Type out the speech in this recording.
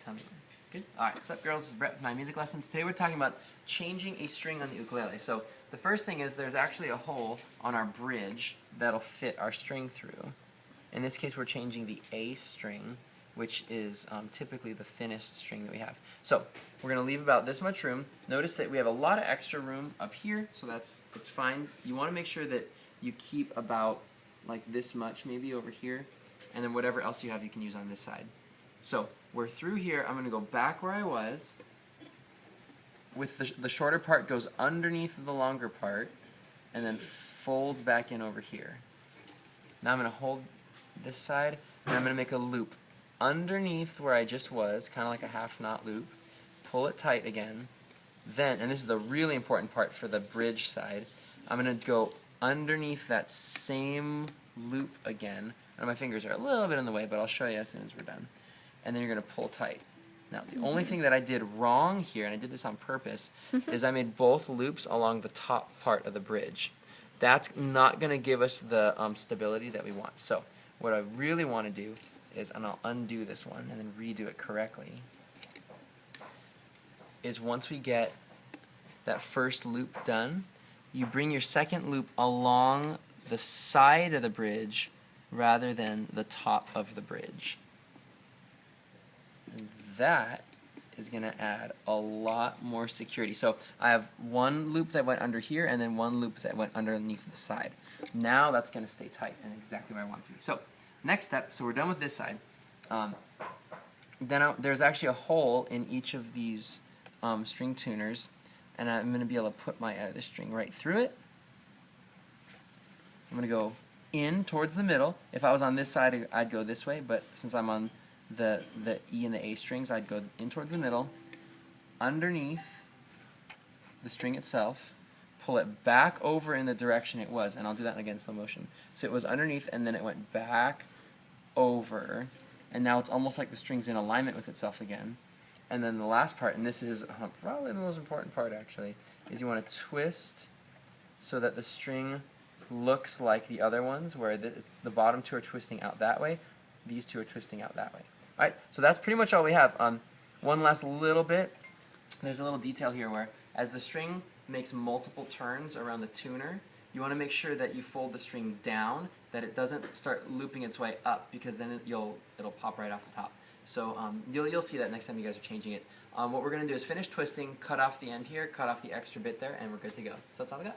tell me when. Good? Alright, what's up girls? This is Brett with My Music Lessons. Today we're talking about changing a string on the ukulele. So the first thing is there's actually a hole on our bridge that'll fit our string through. In this case we're changing the A string, which is typically the thinnest string that we have. So we're going to leave about this much room. Notice that we have a lot of extra room up here, so it's fine. You want to make sure that you keep about like this much maybe over here, and then whatever else you have you can use on this side. So we're through here. I'm going to go back where I was. With the shorter part goes underneath the longer part and then folds back in over here. Now I'm going to hold this side and I'm going to make a loop underneath where I just was, kind of like a half knot loop. Pull it tight again. Then, and this is the really important part for the bridge side, I'm going to go underneath that same loop again. And my fingers are a little bit in the way, but I'll show you as soon as we're done. And then you're going to pull tight. Now, the only thing that I did wrong here, and I did this on purpose, is I made both loops along the top part of the bridge. That's not going to give us the stability that we want. So what I really want to do is, and I'll undo this one and then redo it correctly, is once we get that first loop done, you bring your second loop along the side of the bridge rather than the top of the bridge. And that is going to add a lot more security. So I have one loop that went under here and then one loop that went underneath the side. Now that's going to stay tight and exactly where I want it to be. So next step, so we're done with this side. There's actually a hole in each of these string tuners, and I'm going to be able to put my other string right through it. I'm going to go in towards the middle. If I was on this side, I'd go this way, but since I'm on the E and the A strings, I'd go in towards the middle, underneath the string itself, pull it back over in the direction it was, and I'll do that again in slow motion. So it was underneath, and then it went back over, and now it's almost like the string's in alignment with itself again. And then the last part, and this is probably the most important part actually, is you want to twist so that the string looks like the other ones, where the bottom two are twisting out that way, these two are twisting out that way. Alright, so that's pretty much all we have. One last little bit, there's a little detail here where as the string makes multiple turns around the tuner, you want to make sure that you fold the string down, that it doesn't start looping its way up, because then it'll pop right off the top. So you'll see that next time you guys are changing it. What we're going to do is finish twisting, cut off the end here, cut off the extra bit there, and we're good to go. So that's all I got.